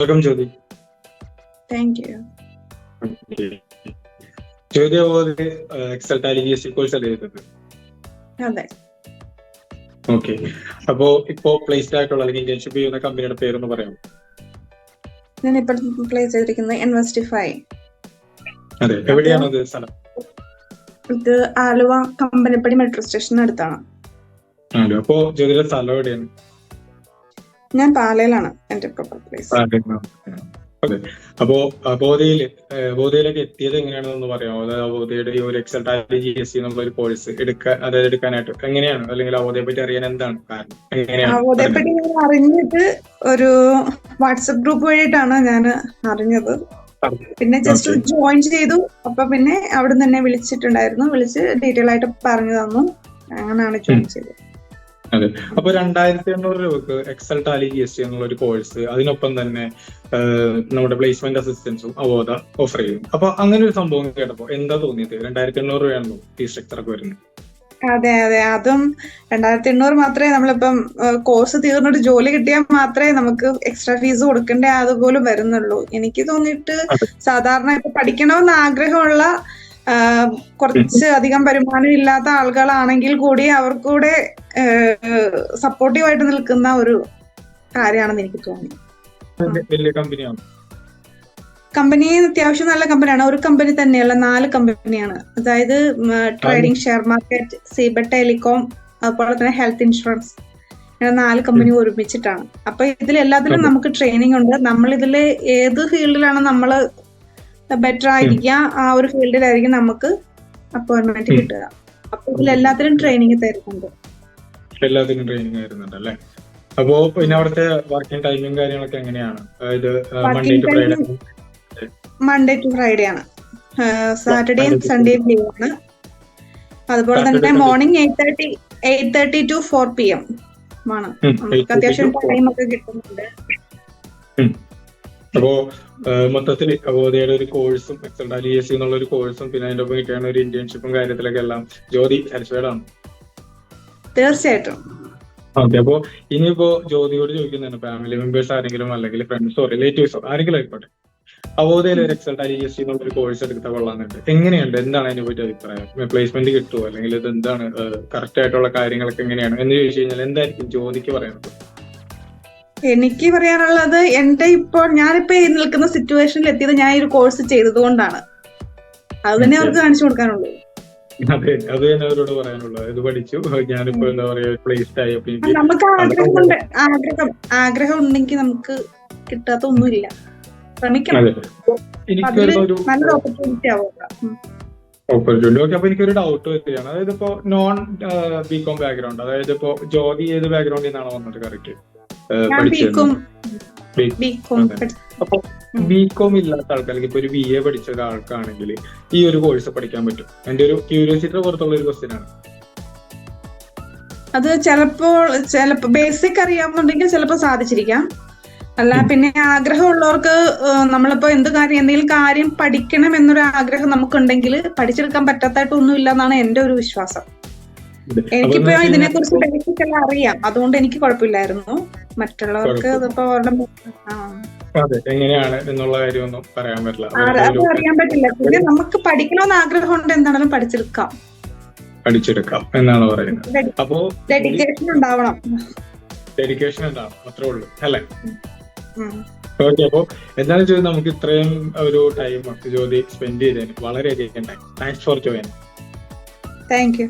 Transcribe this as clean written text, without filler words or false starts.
Welcome Jyothi. Thank you. Jyothi അതുപോലെ Excel Tally GST course അല്ലേ ചെയ്തത്? അതെ. ഓക്കെ. അപ്പോ ഇപ്പോ പ്ലേസ്ഡ് ആയിട്ടുള്ള അല്ലെങ്കിൽ ഇന്റേൺഷിപ്പ് ചെയ്യുന്ന കമ്പനിയുടെ പേരൊന്ന് പറയാമോ? ഞാൻ ഇപ്പോൾ പ്ലേസ് ചെയ്തിരിക്കുന്നത് ഇൻവെസ്റ്റിഫൈ. അതെ, എവിടെയാണ് അത് സ്ഥലം? ഇത് ആലുവ കമ്പനിപ്പടി മെട്രോ സ്റ്റേഷന് അടുത്താണ്. ആലോ. അപ്പോ ജ്യോതിയുടെ സ്ഥലം എവിടെയാണ്? ഞാൻ പാലയിലാണ് എന്റെ പ്രോപ്പർ പ്ലേസ്. അതെ. അപ്പോ ബോധയിലേക്ക് എത്തിയത് എങ്ങനെയാണെന്ന് പറയാമോ? അതായത് ബോധയുടെ ഈ ഒരു എക്സൽ ടാലി GST എന്നുള്ള ഒരു കോഴ്സ് എടുക്കാനായിട്ട് എങ്ങനെയാണ്, അല്ലെങ്കിൽ അവോധയെ പറ്റി അറിയാൻ എന്താണ് കാരണം? അവോധയെപ്പറ്റി ഞാൻ അറിഞ്ഞത് ഒരു വാട്സപ്പ് ഗ്രൂപ്പ് വഴിയിട്ടാണ് ഞാൻ അറിഞ്ഞത്. പിന്നെ ജസ്റ്റ് ജോയിൻ ചെയ്തു. അപ്പൊ പിന്നെ അവിടെ നിന്ന് തന്നെ വിളിച്ച് ഡീറ്റെയിൽ ആയിട്ട് പറഞ്ഞു തന്നു. അങ്ങനെയാണ് ജോയിൻ ചെയ്തത്. അതെ. അപ്പൊ 2,800 രൂപക്ക് എക്സൽ ടാലി GST എന്നുള്ള ഒരു കോഴ്സ്, അതിനൊപ്പം തന്നെ നമ്മുടെ പ്ലേസ്മെന്റ് അസിസ്റ്റൻസും അവോധ ഓഫർ ചെയ്യുന്നു. അപ്പൊ അങ്ങനെ ഒരു സംഭവം കേട്ടപ്പോ എന്താ തോന്നിയത്? 2,800 രൂപയാണല്ലോ ഫീ സ്ട്രക്ചർ ഒക്കെ വരുന്നത്. അതെ, അതും 2,800 മാത്രമേ നമ്മളിപ്പം കോഴ്സ് തീർന്നിട്ട് ജോലി കിട്ടിയാൽ മാത്രമേ നമുക്ക് എക്സ്ട്രാ ഫീസ് കൊടുക്കേണ്ട അതുപോലും വരുന്നുള്ളൂ. എനിക്ക് തോന്നിയിട്ട് സാധാരണ ഇപ്പൊ പഠിക്കണമെന്ന് ആഗ്രഹമുള്ള കുറച്ച് അധികം വരുമാനം ഇല്ലാത്ത ആളുകളാണെങ്കിൽ കൂടി അവർക്കൂടെ സപ്പോർട്ടീവായിട്ട് നിൽക്കുന്ന ഒരു കാര്യമാണെന്ന് എനിക്ക് തോന്നി. കമ്പനി അത്യാവശ്യം നല്ല കമ്പനിയാണ്. ഒരു കമ്പനി തന്നെയല്ല, 4 കമ്പനിയാണ്. അതായത് ട്രേഡിംഗ്, ഷെയർ മാർക്കറ്റ്, സീബെറ്റ് ടെലികോം, അതുപോലെ തന്നെ ഹെൽത്ത് ഇൻഷുറൻസ്, ഇങ്ങനെ 4 കമ്പനി ഒരുമിച്ചിട്ടാണ്. അപ്പൊ ഇതിലെല്ലാത്തിലും നമുക്ക് ട്രെയിനിങ് ഉണ്ട്. നമ്മൾ ഇതില് ഏത് ഫീൽഡിലാണ് നമ്മൾ ബെറ്റർ ആയിരിക്കുക, ആ ഒരു ഫീൽഡിലായിരിക്കും നമുക്ക് അപ്പോയിന്റ്മെന്റ് കിട്ടുക. അപ്പൊ ഇതിലെല്ലാത്തിലും ട്രെയിനിങ് തരുന്നുണ്ട്. എല്ലാത്തിനും ട്രെയിനിങ് ആയിരുന്നുണ്ട് അല്ലേ? അപ്പോ പിന്നെ അവിടുത്തെ വർക്കിംഗ് ടൈമിംഗ് കാര്യങ്ങളൊക്കെ എങ്ങനെയാണ്? അതായത് മൺഡേ ടു ഫ്രൈഡേ ആണ്. സാറ്റർഡേയും സൺഡേയും ലീവ് ആണ്. അതുപോലെ തന്നെ മോർണിംഗ് 8:30 to 4 PM ആണ്. നമുക്ക് അത്യാവശ്യം ടൈം ഒക്കെ കിട്ടുന്നുണ്ട്. അപ്പോ മൊത്തത്തിൽ അവോധയുടെ ഒരു കോഴ്സും എക്സൽ ടാലി GST എന്നുള്ള ഒരു കോഴ്സും പിന്നെ അതിന്റെ ഒപ്പം കിട്ടിയാണ് ഒരു ഇന്റേൺഷിപ്പും കാര്യത്തിലൊക്കെ എല്ലാം ജ്യോതി സാറ്റിസ്ഫൈഡ് ആണ്? തീർച്ചയായിട്ടും. ഓക്കെ. അപ്പോ ഇനിയിപ്പോ ജ്യോതിയോട് ചോദിക്കുന്നതാണ്, ഫാമിലി മെമ്പേഴ്സ് ആരെങ്കിലും അല്ലെങ്കിൽ ഫ്രണ്ട്സോ റിലേറ്റീവ്സോ ആരെങ്കിലും ആയിക്കോട്ടെ, അവോധയിൽ ഒരു എക്സൽ ടാലി GST എന്നുള്ള കോഴ്സ് എടുത്താൽ കൊള്ളാന്നുണ്ട്, എങ്ങനെയുണ്ട്? എന്താണ് അതിനെ പറ്റി അഭിപ്രായം? പ്ലേസ്മെന്റ് കിട്ടുമോ, അല്ലെങ്കിൽ ഇത് എന്താണ് കറക്റ്റ് ആയിട്ടുള്ള കാര്യങ്ങളൊക്കെ എങ്ങനെയാണ് എന്ന് ചോദിച്ചു കഴിഞ്ഞാൽ എന്തായിരിക്കും ജ്യോതിക്ക് പറയാനുള്ളത്? എനിക്ക് പറയാനുള്ളത്, ഞാനിപ്പോ നിൽക്കുന്ന സിറ്റുവേഷനിൽ എത്തിയത് ഞാൻ ഈ ഒരു കോഴ്സ് ചെയ്തത് കൊണ്ടാണ്. അത് തന്നെ അവർക്ക് കാണിച്ചു കൊടുക്കാനുള്ളൂ. അതെ, അത് തന്നെ അവരോട് പറയാനുള്ളത്. ഇത് പഠിച്ചു, ഞാനിപ്പോ എന്താ പറയാ പ്ലേസ്ഡ് ആയി. നമുക്ക് ആഗ്രഹം ഉണ്ടെങ്കിൽ നമുക്ക് കിട്ടാത്ത ഒന്നുമില്ല. ശ്രമിക്കണം. നല്ലൊരു ഓപ്പർച്യൂണിറ്റി ആവുക. ഓപ്പർച്യൂണിറ്റി. ഓക്കെ. അപ്പൊ എനിക്കൊരു ഡൗട്ട് വരികയാണ്. അതായത് ഇപ്പോ നോൺ ബികോം ബാക്ക്ഗ്രൗണ്ട്, അതായത് ഇപ്പോ ജ്യോതി ഏത് ബാക്ക്ഗ്രൗണ്ടിൽ നിന്നാണ് വന്നത്? കറക്റ്റ് അപ്പൊ ബികോം ഇല്ലാത്ത ആൾക്ക്, അല്ലെങ്കിൽ ഇപ്പൊ ഒരു BA പഠിച്ച ഒരാൾക്കാണെങ്കിൽ ഈ ഒരു കോഴ്സ് പഠിക്കാൻ പറ്റും? എന്റെ ഒരു ക്യൂരിയോസിറ്റി പുറത്തുള്ള ഒരു ക്വസ്റ്റ്യൻ ആണ്. അത് ചിലപ്പോ ബേസിക് അറിയാവുന്നുണ്ടെങ്കിൽ ചിലപ്പോൾ സാധിച്ചിരിക്കാം. അല്ല, പിന്നെ ആഗ്രഹമുള്ളവർക്ക് നമ്മളിപ്പോ എന്തെങ്കിലും കാര്യം പഠിക്കണം എന്നൊരു ആഗ്രഹം നമുക്കുണ്ടെങ്കിൽ പഠിച്ചെടുക്കാൻ പറ്റാത്തായിട്ടൊന്നും ഇല്ല എന്നാണ് എന്റെ ഒരു വിശ്വാസം. എനിക്കിപ്പോ ഇതിനെ കുറിച്ച് ബേസിക് എല്ലാം അറിയാം, അതുകൊണ്ട് എനിക്ക് കുഴപ്പമില്ലായിരുന്നു. മറ്റുള്ളവർക്ക് അതിപ്പോ എങ്ങനെയാണ് എന്നുള്ള കാര്യമൊന്നും പറയാൻ പറ്റില്ല, അത് അറിയാൻ പറ്റില്ല. പിന്നെ നമുക്ക് പഠിക്കണമെന്ന് ആഗ്രഹമുണ്ട്, എന്താണെങ്കിലും പഠിച്ചെടുക്കാം എന്നാണ് പറയുന്നത്. അപ്പോ ഡെഡിക്കേഷൻ ഉണ്ടാവണം, അത്രേ ഉള്ളൂ അല്ലേ? ഓക്കെ. അപ്പോ എന്താണെന്ന് ചോദിച്ചാൽ നമുക്ക് ഇത്രയും ഒരു ടൈം ജ്യോതി സ്പെൻഡ് ചെയ്തതിന് വളരെയധികം thanks for joining. Thank you.